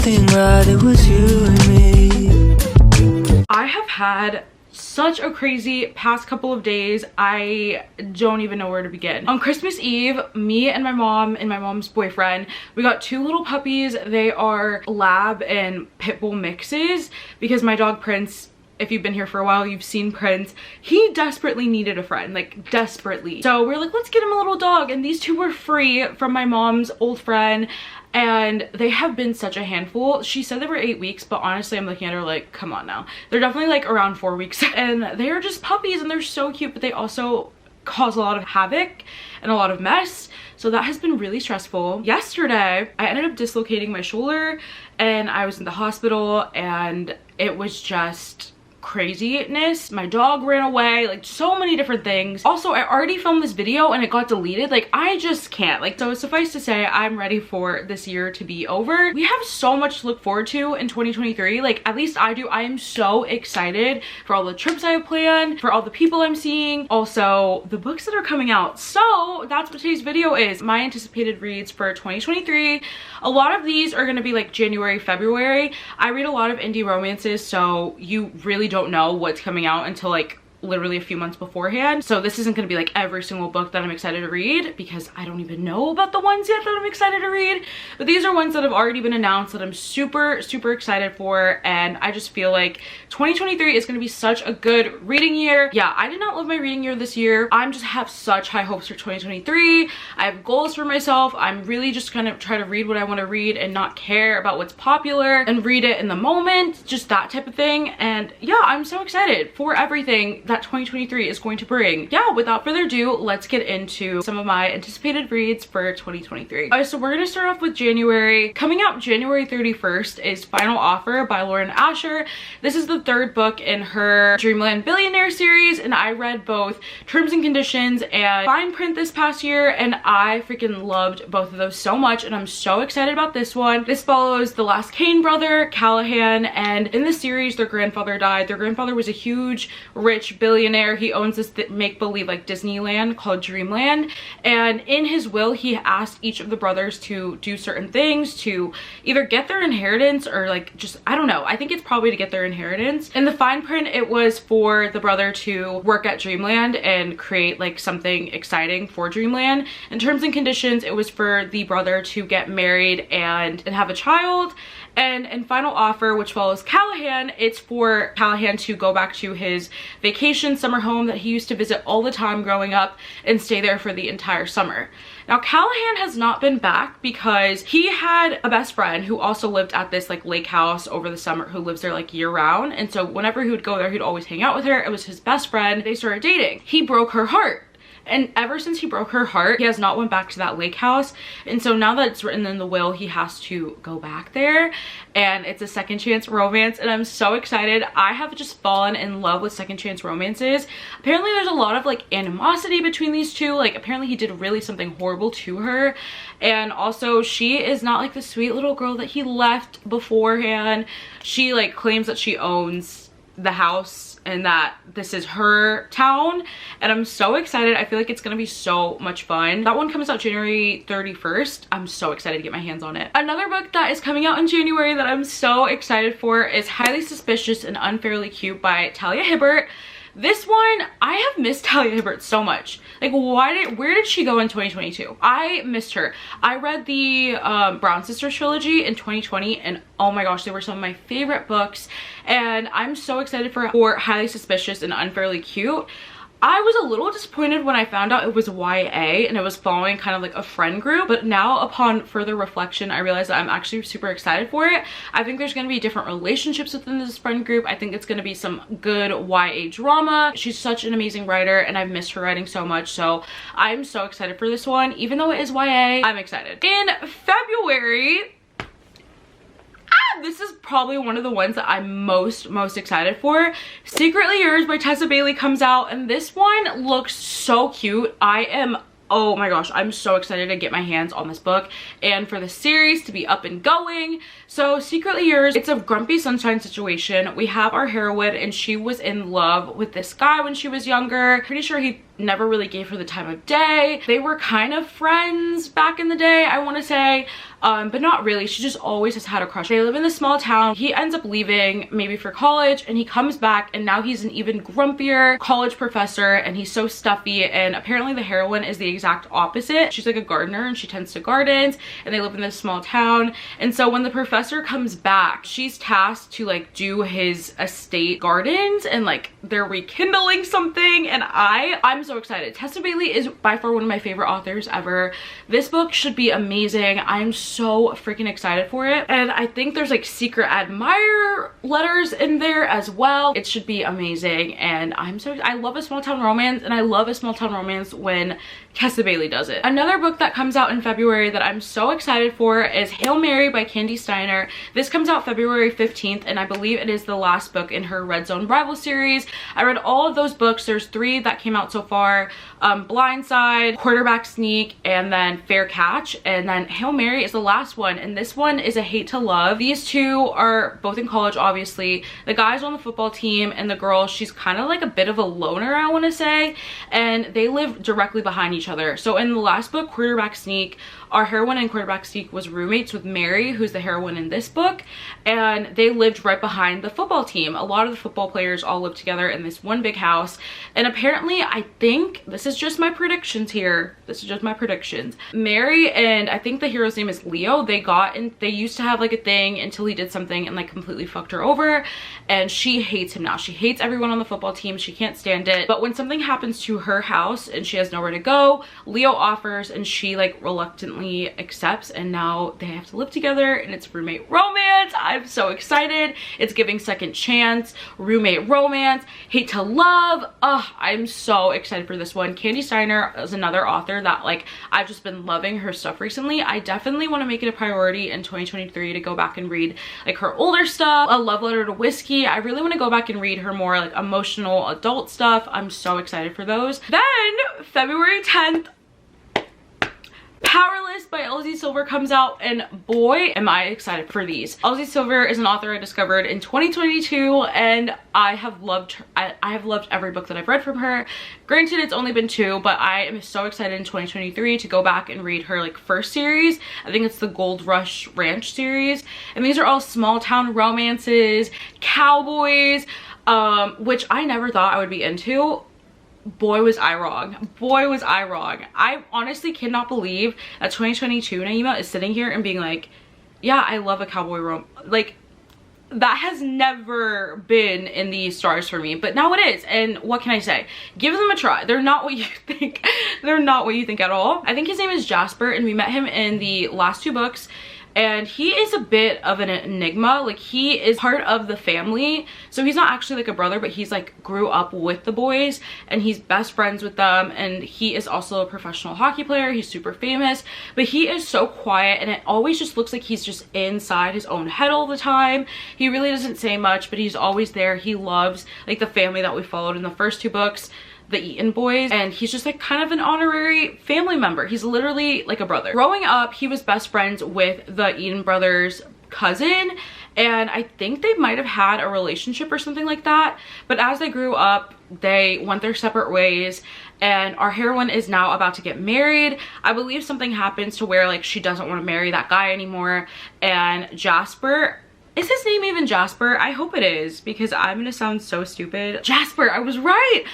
everything right, it was you and me. I have had such a crazy past couple of days. I don't even know where to begin. On Christmas Eve, me and my mom and my mom's boyfriend, we got two little puppies. They are lab and pit bull mixes because my dog Prince, if you've been here for a while, you've seen Prince. He desperately needed a friend, like desperately. So we're like, let's get him a little dog. And these two were free from my mom's old friend. And they have been such a handful. She said they were 8 weeks, but honestly, I'm looking at her like, come on now. They're definitely like around 4 weeks. And they are just puppies and they're so cute, but they also cause a lot of havoc and a lot of mess. So that has been really stressful. Yesterday, I ended up dislocating my shoulder and I was in the hospital and it was just craziness. My dog ran away, like so many different things. Also, I already filmed this video and it got deleted. Like I just can't. Like, so suffice to say, I'm ready for this year to be over. We have so much to look forward to in 2023. Like, at least I do. I am so excited for all the trips I have planned, for all the people I'm seeing, also the books that are coming out. So that's what today's video is, my anticipated reads for 2023. A lot of these are going to be like January, February. I read a lot of indie romances, so you really don't know what's coming out until like literally a few months beforehand. So this isn't going to be like every single book that I'm excited to read because I don't even know about the ones yet that I'm excited to read. But these are ones that have already been announced that I'm super excited for, and I just feel like 2023 is going to be such a good reading year. Yeah, I did not love my reading year this year. I'm just have such high hopes for 2023. I have goals for myself. I'm really just gonna try to read what I want to read and not care about what's popular and read it in the moment, just that type of thing. And yeah, I'm so excited for everything that 2023 is going to bring. Yeah, without further ado, let's get into some of my anticipated reads for 2023. Alright, so we're gonna start off with January. Coming out January 31st is Final Offer by Lauren Asher. This is the third book in her Dreamland Billionaire series, and I read both Terms and Conditions and Fine Print this past year, and I freaking loved both of those so much, and I'm so excited about this one. This follows the last Kane brother, Callahan, and in this series, their grandfather died. Their grandfather was a huge, rich billionaire. He owns this make-believe like Disneyland called Dreamland, and in his will he asked each of the brothers to do certain things to either get their inheritance or like just, I don't know, I think it's probably to get their inheritance. In the fine print, it was for the brother to work at Dreamland and create like something exciting for Dreamland. In Terms and Conditions, it was for the brother to get married and have a child. And in Final Offer, which follows Callahan, it's for Callahan to go back to his vacation summer home that he used to visit all the time growing up and stay there for the entire summer. Now, Callahan has not been back because he had a best friend who also lived at this like lake house over the summer, who lives there like year round. And so whenever he would go there, he'd always hang out with her. It was his best friend. They started dating. He broke her heart. And ever since he broke her heart, he has not went back to that lake house. And so now that it's written in the will, he has to go back there. And it's a second chance romance. And I'm so excited. I have just fallen in love with second chance romances. Apparently there's a lot of like animosity between these two. Like apparently he did really something horrible to her. And also she is not like the sweet little girl that he left beforehand. She like claims that she owns the house and that this is her town, and I'm so excited. I feel like it's gonna be so much fun. That one comes out January 31st. I'm so excited to get my hands on it. Another book that is coming out in January that I'm so excited for is Highly Suspicious and Unfairly Cute by Talia Hibbert. This one, I have missed Talia Hibbert so much. Like, where did she go in 2022? I missed her. I read the Brown Sisters trilogy in 2020, and oh my gosh, they were some of my favorite books. And I'm so excited for Highly Suspicious and Unfairly Cute. I was a little disappointed when I found out it was YA and it was following kind of like a friend group, but now upon further reflection, I realized that I'm actually super excited for it. I think there's going to be different relationships within this friend group. I think it's going to be some good YA drama. She's such an amazing writer and I've missed her writing so much, so I'm so excited for this one. Even though it is YA, I'm excited. In February, this is probably one of the ones that I'm most excited for. Secretly Yours by Tessa Bailey comes out, and this one looks so cute. Oh my gosh, I'm so excited to get my hands on this book and for the series to be up and going. So Secretly Yours, it's a grumpy sunshine situation. We have our heroine and she was in love with this guy when she was younger. Pretty sure he never really gave her the time of day. They were kind of friends back in the day, I want to say. but not really. She just always has had a crush. They live in this small town. He ends up leaving maybe for college, and he comes back, and now he's an even grumpier college professor, and he's so stuffy. And apparently the heroine is the exact opposite. She's like a gardener, and she tends to gardens, and they live in this small town. And so when the professor comes back, she's tasked to like do his estate gardens, and like they're rekindling something, and I'm so excited. Tessa Bailey is by far one of my favorite authors ever. This book should be amazing. I'm so freaking excited for it, and I think there's like secret admirer letters in there as well. It should be amazing, and I love a small town romance, and I love a small town romance when Tessa Bailey does it. Another book that comes out in February that I'm so excited for is Hail Mary by Candy Steiner. This comes out February 15th, and I believe it is the last book in her Red Zone Rival series. I read all of those books. There's 3 that came out so far. Blindside, Quarterback Sneak, and then Fair Catch, and then Hail Mary is the last one, and this one is A Hate to Love. These 2 are both in college, obviously. The guy's on the football team, and the girl, she's kind of like a bit of a loner, I want to say, and they live directly behind each other. So in the last book, Quarterback Sneak, our heroine in Quarterback Sneak was roommates with Mary, who's the heroine in this book, and they lived right behind the football team. A lot of the football players all live together in this one big house, and apparently, I think, this is just my predictions here, Mary and I think the hero's name is Leo, they used to have like a thing until he did something and like completely fucked her over, and she hates him now. She hates everyone on the football team. She can't stand it. But when something happens to her house and she has nowhere to go, Leo offers, and she like reluctantly accepts, and now they have to live together, and it's roommate romance. I'm so excited. It's giving second chance, roommate romance, hate to love. I'm so excited for this one. Candy Steiner is another author that like I've just been loving her stuff recently. I definitely want to make it a priority in 2023 to go back and read like her older stuff. A Love Letter to Whiskey. I really want to go back and read her more like emotional adult stuff. I'm so excited for those. Then February 10th, Powerless by Elsie Silver comes out, and boy am I excited for these. Elsie Silver is an author I discovered in 2022, and I have loved her. I have loved every book that I've read from her. Granted, it's only been 2, but I am so excited in 2023 to go back and read her like first series. I think it's the Gold Rush Ranch series, and these are all small town romances, cowboys, which I never thought I would be into. Boy was I wrong. Boy was I wrong. I honestly cannot believe that 2022 Nayeema is sitting here and being like, yeah, I love a cowboy like, that has never been in the stars for me, but now it is. And what can I say? Give them a try. They're not what you think. They're not what you think at all. I think his name is Jasper, and we met him in the last 2 books. And he is a bit of an enigma. Like, he is part of the family, so he's not actually like a brother, but he's like grew up with the boys, and he's best friends with them, and he is also a professional hockey player. He's super famous, but he is so quiet, and it always just looks like he's just inside his own head all the time. He really doesn't say much, but he's always there. He loves like the family that we followed in the first 2 books, the Eaton boys, and he's just like kind of an honorary family member. He's literally like a brother. Growing up, he was best friends with the Eaton brothers' cousin, and I think they might have had a relationship or something like that, but as they grew up, they went their separate ways, and our heroine is now about to get married. I believe something happens to where like she doesn't want to marry that guy anymore, and Jasper, is his name even Jasper? I hope it is, because I'm gonna sound so stupid. Jasper, I was right.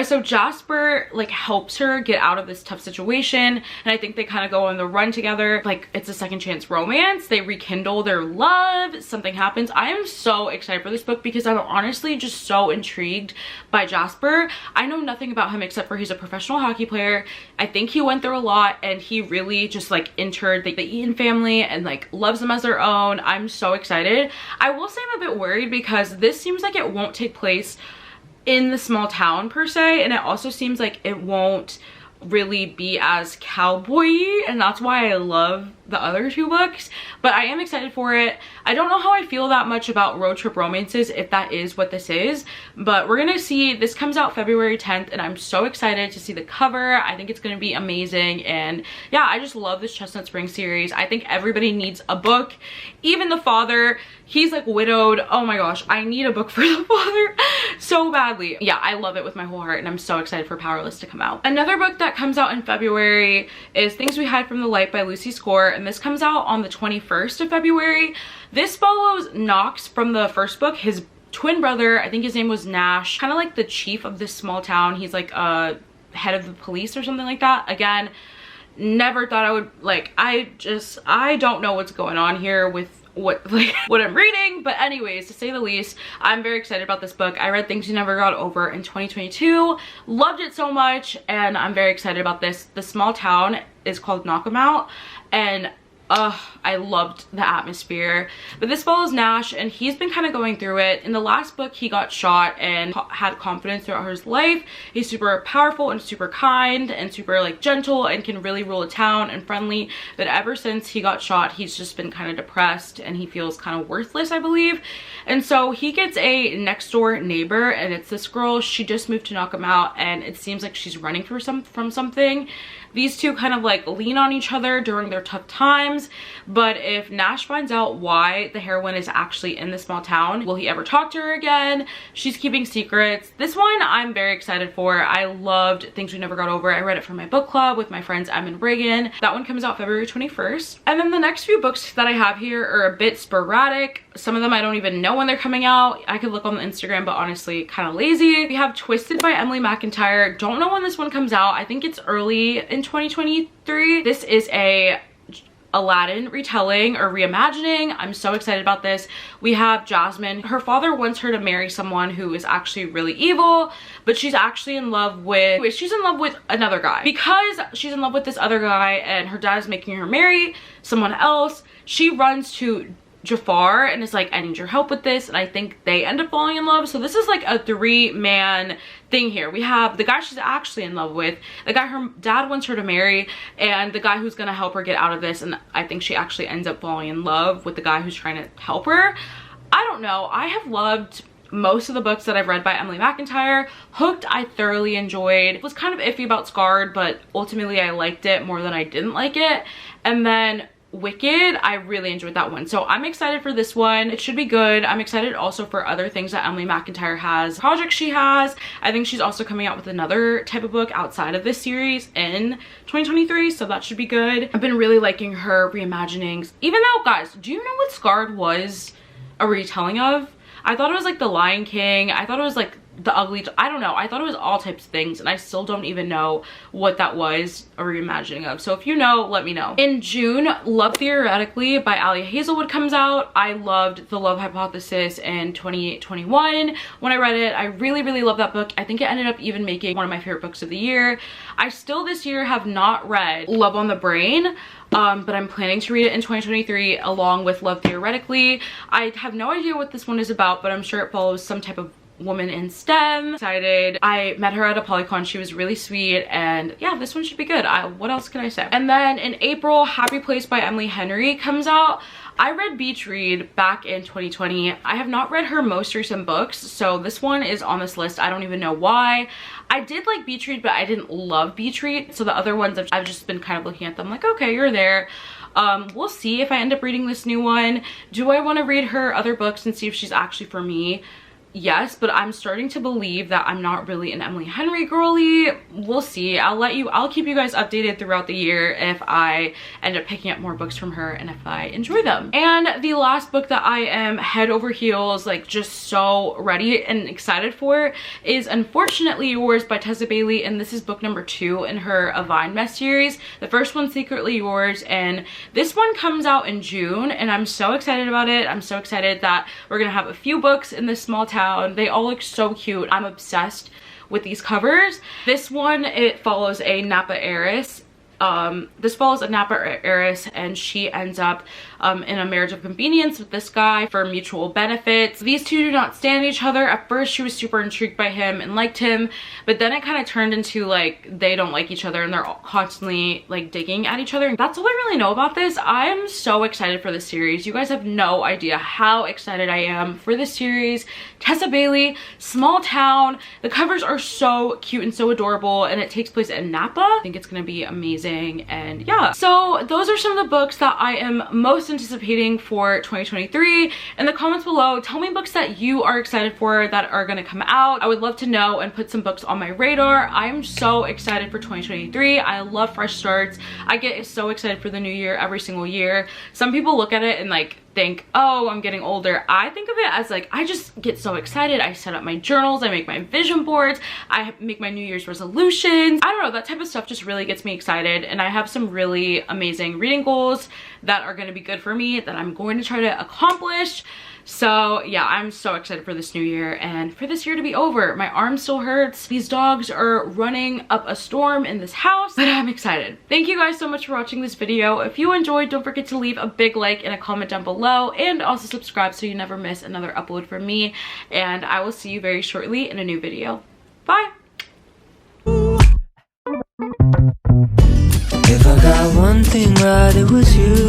So Jasper like helps her get out of this tough situation, and I think they kind of go on the run together. Like, it's a second chance romance. They rekindle their love. Something happens. I am so excited for this book because I'm honestly just so intrigued by Jasper. I know nothing about him except for he's a professional hockey player. I think he went through a lot, and he really just like entered the Eaton family and like loves them as their own. I'm so excited. I will say I'm a bit worried because this seems like it won't take place in the small town per se, and it also seems like it won't really be as cowboy-y, and that's why I love the other 2 books, but I am excited for it. I don't know how I feel that much about road trip romances, if that is what this is, but we're gonna see. This comes out February 10th, and I'm so excited to see the cover. I think it's gonna be amazing, and yeah, I just love this Chestnut Spring series. I think everybody needs a book. Even the father, he's like widowed. Oh my gosh, I need a book for the father so badly. Yeah, I love it with my whole heart, and I'm so excited for Powerless to come out. Another book that comes out in February is Things We Hide from the Light by Lucy Score, and and this comes out on the 21st of February. This follows Knox from the first book, his twin brother. I think his name was Nash, kind of like the chief of this small town. He's like a head of the police or something like that. Again, never thought I would, like, I don't know what's going on here with what I'm reading, but anyways, to say the least, I'm very excited about this book. I read Things You Never Got Over in 2022, loved it so much, and I'm very excited about this. The small town is called 𝓫𝓬𝓬𝓲𝓪, and I loved the atmosphere. But this follows Nash, and he's been kind of going through it. In the last book, he got shot and had confidence throughout his life. He's super powerful and super kind and super like gentle and can really rule a town and friendly. But ever since he got shot, he's just been kind of depressed and he feels kind of worthless, I believe. And so he gets a next door neighbor, and it's this girl. She just moved to 𝓫𝓬𝓬𝓬𝓬, and it seems like she's running from something. These two kind of like lean on each other during their tough times, but if Nash finds out why the heroine is actually in this small town, will he ever talk to her again? She's keeping secrets. This one I'm very excited for. I loved Things We Never Got Over. I read it for my book club with my friends Em and Reagan. That one comes out February 21st. And then the next few books that I have here are a bit sporadic. Some of them I don't even know when they're coming out. I could look on the Instagram, but honestly kind of lazy. We have Twisted by Emily McIntyre. Don't know when this one comes out. I think it's early in 2023. This is a Aladdin retelling or reimagining. I'm so excited about this. We have Jasmine. Her father wants her to marry someone who is actually really evil, but she's actually in love with another guy. Because she's in love with this other guy and her dad is making her marry someone else, she runs to Jafar and is like, I need your help with this, and I think they end up falling in love. So this is like a three-man thing here. We have the guy she's actually in love with, the guy her dad wants her to marry, and the guy who's gonna help her get out of this, and I think she actually ends up falling in love with the guy who's trying to help her. I don't know. I have loved most of the books that I've read by Emily McIntyre. Hooked, I thoroughly enjoyed. Was kind of iffy about Scarred, but ultimately I liked it more than I didn't like it. And then Wicked, I really enjoyed that one. So I'm excited for this one. It should be good. I'm excited also for other things that Emily McIntyre has, projects she has. I think she's also coming out with another type of book outside of this series in 2023, so that should be good. I've been really liking her reimaginings. Even though, guys, do you know what Scarred was a retelling of? I thought it was like The Lion King. I thought it was like The Ugly, I don't know. I thought it was all types of things, and I still don't even know what that was a reimagining of. So if you know, let me know. In June, Love Theoretically by Alia Hazelwood comes out. I loved The Love Hypothesis in 2021. When I read it, I really love that book. I think it ended up even making one of my favorite books of the year. I still this year have not read Love on the Brain, but I'm planning to read it in 2023 along with Love Theoretically. I have no idea what this one is about, but I'm sure it follows some type of woman in STEM. Excited. I met her at a Polycon. She was really sweet, and yeah, this one should be good. What else can I say? And then in April, Happy Place by Emily Henry comes out. I read Beach Read back in 2020. I have not read her most recent books, so this one is on this list. I don't even know why. I did like Beach Read, but I didn't love Beach Read. So the other ones, I've just been kind of looking at them like, okay, you're there. We'll see if I end up reading this new one. Do I want to read her other books and see if she's actually for me? Yes, but I'm starting to believe that I'm not really an Emily Henry girly. We'll see. I'll keep you guys updated throughout the year if I end up picking up more books from her and if I enjoy them. And the last book that I am head over heels, like just so ready and excited for, is Unfortunately Yours by Tessa Bailey, and this is book number 2 in her A Vine Mess series. The first one's Secretly Yours, and this one comes out in June, and I'm so excited about it. I'm so excited that we're gonna have a few books in this small town. They all look so cute. I'm obsessed with these covers. This one, it follows a Napa heiress. This follows a Napa heiress, and she ends up in a marriage of convenience with this guy for mutual benefits. These two do not stand each other. At first, she was super intrigued by him and liked him, but then it kind of turned into like they don't like each other and they're constantly like digging at each other. That's all I really know about this. I'm so excited for this series. You guys have no idea how excited I am for this series. Tessa Bailey, small town. The covers are so cute and so adorable, and it takes place in Napa. I think it's gonna be amazing. interesting. And yeah, so those are some of the books that I am most anticipating for 2023. In the comments below, tell me books that you are excited for that are going to come out. I would love to know and put some books on my radar. I am so excited for 2023. I love fresh starts. I get so excited for the new year every single year. Some people look at it and like think, oh, I'm getting older. I think of it as like, I just get so excited. I set up my journals, I make my vision boards, I make my New Year's resolutions. I don't know, that type of stuff just really gets me excited, and I have some really amazing reading goals that are going to be good for me that I'm going to try to accomplish. So yeah, I'm so excited for this new year and for this year to be over. My arm still hurts. These dogs are running up a storm in this house, but I'm excited. Thank you guys so much for watching this video. If you enjoyed, don't forget to leave a big like and a comment down below, and also subscribe so you never miss another upload from me. And I will see you very shortly in a new video. Bye! If I got one thing right, it was you.